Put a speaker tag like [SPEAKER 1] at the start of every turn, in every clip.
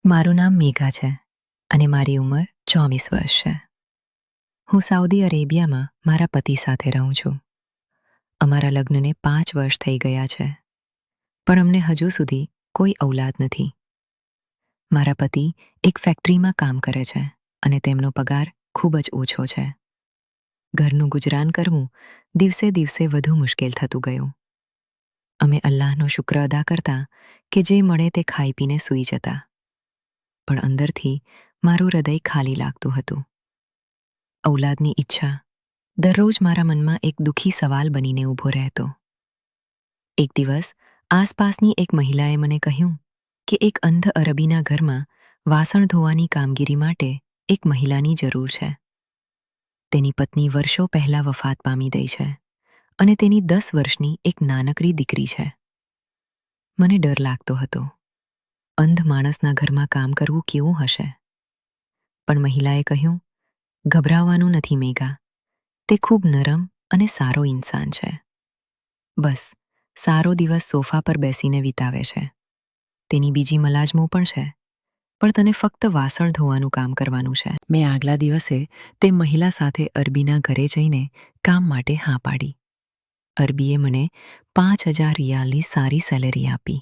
[SPEAKER 1] મારું નામ મેઘા છે અને મારી ઉંમર 24 વર્ષ છે. હું સાઉદી અરેબિયામાં મારા પતિ સાથે રહું છું. અમારા લગ્નને 5 વર્ષ થઈ ગયા છે, પણ અમને હજુ સુધી કોઈ ઔલાદ નથી. મારા પતિ એક ફેક્ટરીમાં કામ કરે છે અને તેમનો પગાર ખૂબ જ ઓછો છે. ઘરનું ગુજરાન કરવું દિવસે દિવસે વધુ મુશ્કેલ થતું ગયું. અમે અલ્લાહનો શુક્ર અદા કરતા કે જે મળે તે ખાઈ પીને સૂઈ જતા, પણ અંદરથી મારું હૃદય ખાલી લાગતું હતું. ઔલાદની ઈચ્છા દરરોજ મારા મનમાં એક દુઃખી સવાલ બનીને ઊભો રહેતો. એક દિવસ આસપાસની એક મહિલાએ મને કહ્યું કે એક અંધ અરબીના ઘરમાં વાસણ ધોવાની કામગીરી માટે એક મહિલાની જરૂર છે. તેની પત્ની વર્ષો પહેલા વફાત પામી ગઈ છે અને તેની 10 વર્ષની એક નાનકડી દીકરી છે. મને ડર લાગતો હતો. અંધ માણસના ઘરમાં કામ કરવું કેવું હશે? પણ મહિલાએ કહ્યું, ગભરાવાનું નથી મેઘા, તે ખૂબ નરમ અને સારો ઇન્સાન છે. બસ સારો દિવસ સોફા પર બેસીને વિતાવે છે. તેની બીજી મલાજમો પણ છે, પણ તને ફક્ત વાસણ ધોવાનું કામ કરવાનું છે. મેં આગલા દિવસે તે મહિલા સાથે અરબીના ઘરે જઈને કામ માટે હા પાડી. અરબીએ મને 5,000 રિયાલની સારી સેલેરી આપી.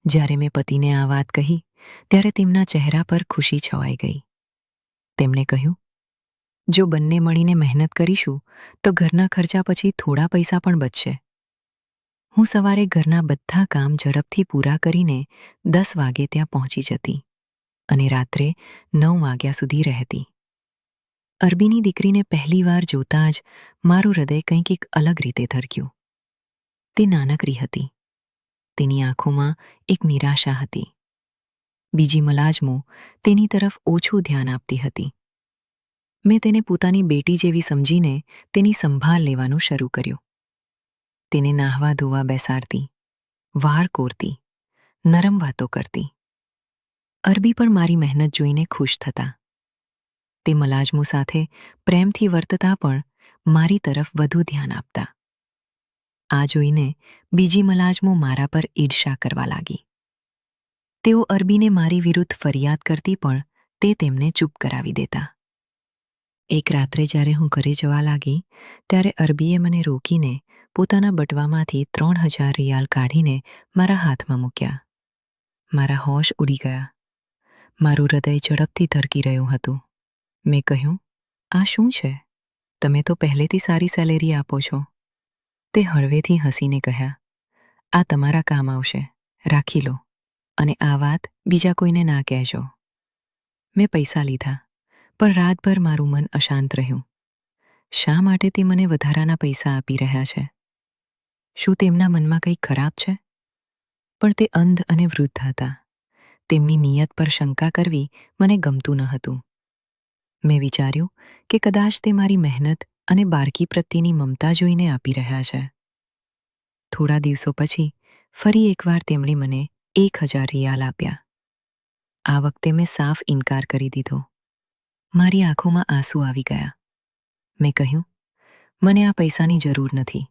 [SPEAKER 1] જ્યારે મેં પતિને આ વાત કહી ત્યારે તેમના ચહેરા પર ખુશી છવાઈ ગઈ. તેમણે કહ્યું, જો બંને મળીને મહેનત કરીશું તો ઘરના ખર્ચા પછી થોડા પૈસા પણ બચશે. હું સવારે ઘરના બધા કામ ઝડપથી પૂરા કરીને 10 વાગે ત્યાં પહોંચી જતી અને રાત્રે 9 વાગ્યા સુધી રહેતી. અરબીની દીકરીને પહેલીવાર જોતાં જ મારું હૃદય કંઈક અલગ રીતે ધડક્યું. તે નાનકડી હતી. તેની આંખોમાં એક નિરાશા હતી. બીજી મલાજમો તેની તરફ ઓછું ધ્યાન આપતી હતી. મેં તેને પોતાની બેટી જેવી સમજીને તેની સંભાળ લેવાનું શરૂ કર્યું. તેને નાહવા ધોવા બેસાડતી, વાળ કોરતી, નરમ વાતો કરતી. અરબી પણ મારી મહેનત જોઈને ખુશ થતા. તે મલાજમો સાથે પ્રેમથી વર્તતા પણ મારી તરફ વધુ ધ્યાન આપતા. આ જોઈને બીજી મલાજમો મારા પર ઈર્ષા કરવા લાગી. તેઓ અરબીને મારી વિરુદ્ધ ફરિયાદ કરતી પણ તે તેમને ચૂપ કરાવી દેતા. એક રાત્રે જ્યારે હું ઘરે જવા લાગી ત્યારે અરબીએ મને રોકીને પોતાના બટવામાંથી 3,000 રિયાલ કાઢીને મારા હાથમાં મૂક્યા. મારા હોશ ઉડી ગયા. મારું હૃદય ઝડપથી ધડકી રહ્યું હતું. મેં કહ્યું, આ શું છે? તમે તો પહેલેથી સારી સેલેરી આપો છો. તે હળવેથી હસીને કહ્યા, આ તમારા કામ આવશે, રાખી લો, અને આ વાત બીજા કોઈને ના કહેજો. મેં પૈસા લીધા, પણ રાતભર મારું મન અશાંત રહ્યું. શા માટે તે મને વધારાના પૈસા આપી રહ્યા છે? શું તેમના મનમાં કંઈ ખરાબ છે? પણ તે અંધ અને વૃદ્ધ હતા. તેમની નિયત પર શંકા કરવી મને ગમતું ન હતું. મેં વિચાર્યું કે કદાચ તે મારી મહેનત અને બાળકી પ્રત્યેની મમતા જોઈને આપી રહ્યા છે. થોડા દિવસો પછી ફરી એકવાર તેમણે મને 1,000 રિયાલ આપ્યા. આ વખતે મેં સાફ ઇનકાર કરી દીધો. મારી આંખોમાં આંસુ આવી ગયા. મેં કહ્યું, મને આ પૈસાની જરૂર નથી.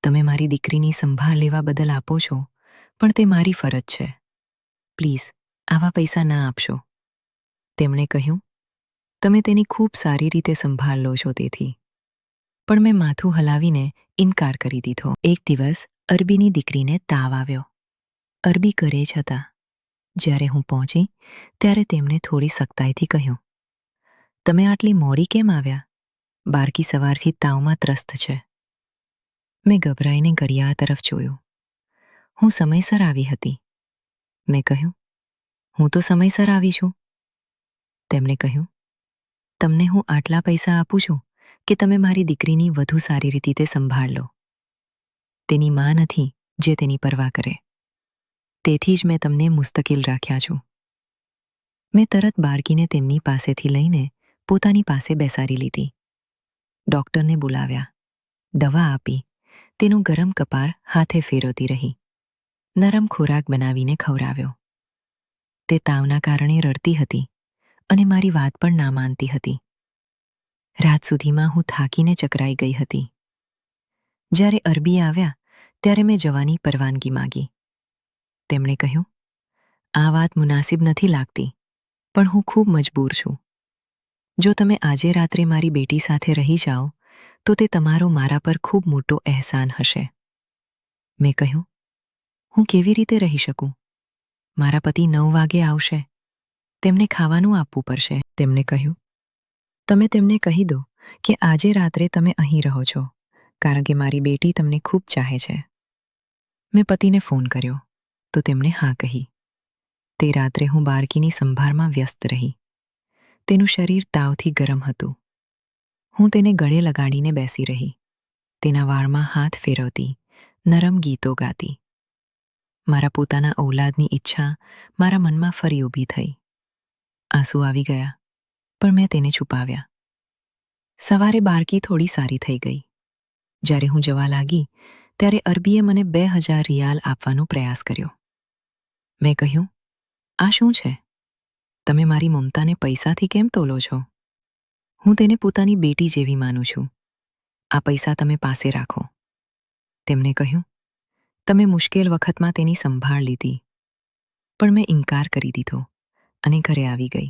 [SPEAKER 1] તમે મારી દીકરીની સંભાળ લેવા બદલ આપો છો, પણ તે મારી ફરજ છે. પ્લીઝ આવા પૈસા ના આપશો. તેમણે કહ્યું, તમે તેની ખૂબ સારી રીતે સંભાળ લો છો તેથી. પણ મેં માથું હલાવીને ઇનકાર કરી દીધો. એક દિવસ અરબીની દીકરીને તાવ આવ્યો. અરબી ઘરે જ હતા. જ્યારે હું પહોંચી ત્યારે તેમણે થોડી સખ્તાઈથી કહ્યું, તમે આટલી મોડી કેમ આવ્યા? બાળકી સવારથી તાવમાં ત્રસ્ત છે. મેં ગભરાઈને ઘડિયાળ તરફ જોયું. હું સમયસર આવી હતી. મેં કહ્યું, હું તો સમયસર આવી છું. તેમણે કહ્યું, તમને હું આટલા પૈસા આપું છું કે તમે મારી દીકરીની વધુ સારી રીતે સંભાળ લો. તેની માં નથી જે તેની પરવા કરે. તેથી જ મેં તમને મુસ્તકિલ રાખ્યા છું. મેં તરત બાળકીને તેમની પાસેથી લઈને પોતાની પાસે બેસાડી લીધી. ડૉક્ટરને બોલાવ્યા, દવા આપી, તેનું ગરમ કપાળ હાથે ફેરવતી રહી. નરમ ખોરાક બનાવીને ખવડાવ્યો. તે તાવના કારણે રડતી હતી અને મારી વાત પણ ના માનતી હતી. રાત સુધીમાં હું થાકીને ચકરાઈ ગઈ હતી. જ્યારે અરબી આવ્યા ત્યારે મેં જવાની પરવાનગી માગી. તેમણે કહ્યું, આ વાત મુનાસિબ નથી લાગતી, પણ હું ખૂબ મજબૂર છું. જો તમે આજે રાત્રે મારી બેટી સાથે રહી જાઓ તો તે તમારો મારા પર ખૂબ મોટો અહેસાન હશે. મેં કહ્યું, હું કેવી રીતે રહી શકું? મારા પતિ 9 વાગે આવશે. તેમને ખાવાનું આપવું પડશે. તેમણે કહ્યું, તમે તેમને કહી દો કે આજે રાત્રે તમે અહીં રહો છો, કારણ કે મારી બેટી તમને ખૂબ ચાહે છે. મેં પતિને ફોન કર્યો તો તેમણે હા કહી. તે રાત્રે હું બાળકીની સંભાળમાં વ્યસ્ત રહી. તેનું શરીર તાવથી ગરમ હતું. હું તેને ગળે લગાડીને બેસી રહી, તેના વાળમાં હાથ ફેરવતી, નરમ ગીતો ગાતી. મારા પોતાના ઔલાદની ઈચ્છા મારા મનમાં ફરી ઊભી થઈ. આંસુ આવી ગયા, પણ મેં તેને છુપાવ્યા. સવારે બાળકી થોડી સારી થઈ ગઈ. જ્યારે હું જવા લાગી ત્યારે અરબીએ મને 2000 રિયાલ આપવાનો પ્રયાસ કર્યો. મેં કહ્યું, આ શું છે? તમે મારી મમતાને પૈસાથી કેમ તોલો છો? હું તેને પોતાની બેટી જેવી માનું છું. આ પૈસા તમે પાસે રાખો. તેમણે કહ્યું, તમે મુશ્કેલ વખતમાં તેની સંભાળ લીધી. પણ મેં ઇનકાર કરી દીધો અને ઘરે આવી ગઈ.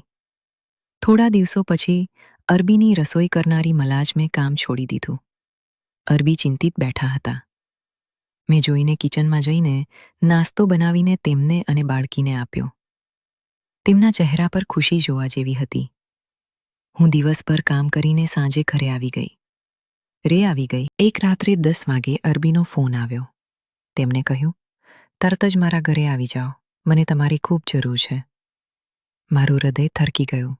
[SPEAKER 1] થોડા દિવસો પછી અરબીની રસોઈ કરનારી મલાજમે કામ છોડી દીધું. અરબી ચિંતિત બેઠા હતા. મેં જોઈને કિચનમાં જઈને નાસ્તો બનાવીને તેમને અને બાળકીને આપ્યો. તેમના ચહેરા પર ખુશી જોવા જેવી હતી. હું દિવસભર કામ કરીને સાંજે ઘરે આવી ગઈ. એક રાત્રે 10 વાગે અરબીનો ફોન આવ્યો. તેમણે કહ્યું, તરત જ મારા ઘરે આવી જાઓ, મને તમારી ખૂબ જરૂર છે. મારું હૃદય થરકી ગયું.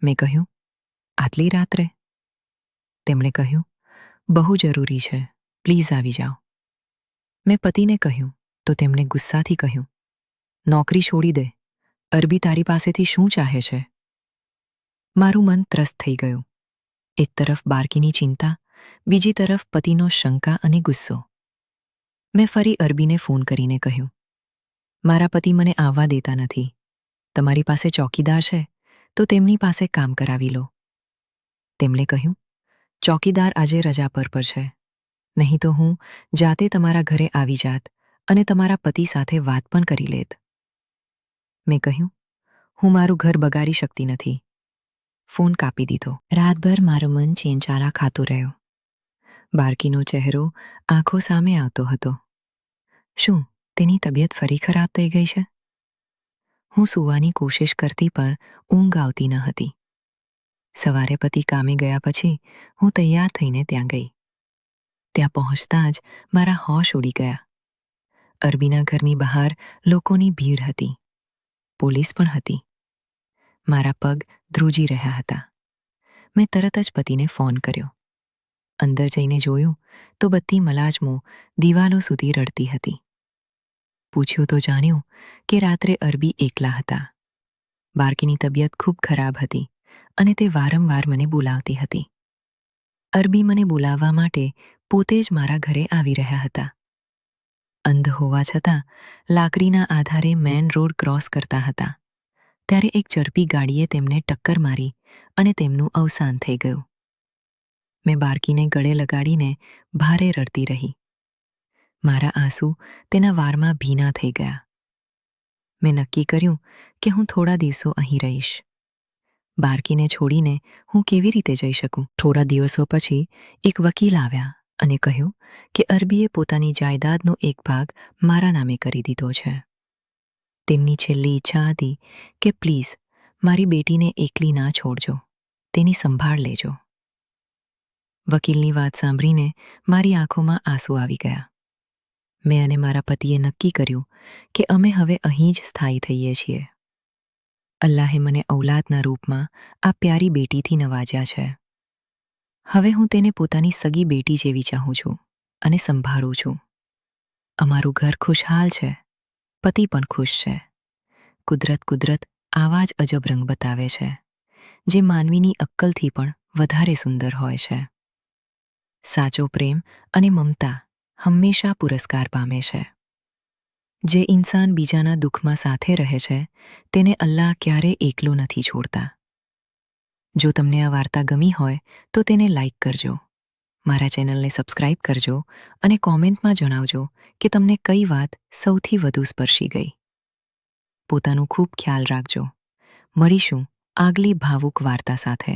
[SPEAKER 1] મેં કહ્યું, આટલી રાત્રે? તેમણે કહ્યું, બહુ જરૂરી છે, પ્લીઝ આવી જાઓ. મેં પતિને કહ્યું તો તેમણે ગુસ્સાથી કહ્યું, નોકરી છોડી દે. અરબી તારી પાસેથી શું ચાહે છે? મારું મન ત્રસ્ત થઈ ગયું. એક તરફ બાળકીની ચિંતા, બીજી તરફ પતિનો શંકા અને ગુસ્સો. મેં ફરી અરબીને ફોન કરીને કહ્યું, મારા પતિ મને આવવા દેતા નથી. તમારી પાસે ચોકીદાર છે તો તેમની પાસે કામ કરાવી લો. તેમણે કહ્યું, ચોકીદાર આજે રજા પર છે, નહીં તો હું જાતે તમારા ઘરે આવી જાત અને તમારા પતિ સાથે વાત પણ કરી લેત. મેં કહ્યું, હું મારું ઘર બગાડી શકતી નથી. ફોન કાપી દીધો. રાતભર મારું મન ચેંચારા ખાતું રહ્યું. બાળકીનો ચહેરો આંખો સામે આવતો હતો. શું તેની તબિયત ફરી ખરાબ થઈ ગઈ છે? હું સૂવાની કોશિશ કરતી પણ ઊંઘ આવતી ન હતી. સવારે પતિ કામે ગયા પછી હું તૈયાર થઈને ત્યાં ગઈ. ત્યાં પહોંચતા જ મારા હોશ ઉડી ગયા. અરબીના ઘરની બહાર લોકોની ભીડ હતી. પોલીસ પણ હતી. મારા પગ ધ્રુજી રહ્યા હતા. મેં તરત જ પતિને ફોન કર્યો. અંદર જઈને જોયું તો બધી મલાજમો દિવાલો સુધી રડતી હતી. પૂછ્યું તો જાણ્યું કે રાત્રે અરબી એકલા હતા. બાળકીની તબિયત ખૂબ ખરાબ હતી અને તે વારંવાર મને બોલાવતી હતી. અરબી મને બોલાવવા માટે પોતે જ મારા ઘરે આવી રહ્યા હતા. અંધ હોવા છતાં લાકડીના આધારે મેન રોડ ક્રોસ કરતા હતા ત્યારે એક ઝડપી ગાડીએ તેમને ટક્કર મારી અને તેમનું અવસાન થઈ ગયું. મેં બાળકીને ગળે લગાડીને ભારે રડતી રહી. મારા આંસુ તેના વારમાં ભીના થઈ ગયા. મેં નક્કી કર્યું કે હું થોડા દિવસો અહીં રહીશ. બાળકીને છોડીને હું કેવી રીતે જઈ શકું? થોડા દિવસો પછી એક વકીલ આવ્યા અને કહ્યું કે અરબીએ પોતાની જાયદાદનો એક ભાગ મારા નામે કરી દીધો છે. તેમની છેલ્લી ઈચ્છા હતી કે પ્લીઝ મારી બેટીને એકલી ના છોડજો, તેની સંભાળ લેજો. વકીલની વાત સાંભળીને મારી આંખોમાં આંસુ આવી ગયા. મેં અને મારા પતિએ નક્કી કર્યું કે અમે હવે અહીં જ સ્થાયી થઈએ છીએ. અલ્લાહે મને ઔલાદના રૂપમાં આ પ્યારી બેટીથી નવાજ્યા છે. હવે હું તેને પોતાની સગી બેટી જેવી ચાહું છું અને સંભાળું છું. અમારું ઘર ખુશહાલ છે, પતિ પણ ખુશ છે. કુદરત આવા જ અજબ રંગ બતાવે છે, જે માનવીની અક્કલથી પણ વધારે સુંદર હોય છે. સાચો પ્રેમ અને મમતા હંમેશા પુરસ્કાર પામે છે. જે ઇન્સાન બીજાના દુઃખમાં સાથે રહે છે તેને અલ્લાહ ક્યારે એકલો નથી છોડતા. જો તમને આ વાર્તા ગમી હોય તો તેને લાઈક કરજો, મારા ચેનલને સબસ્ક્રાઇબ કરજો અને કોમેન્ટમાં જણાવજો કે તમને કઈ વાત સૌથી વધુ સ્પર્શી ગઈ. પોતાનું ખૂબ ખ્યાલ રાખજો. મળીશું આગલી ભાવુક વાર્તા સાથે.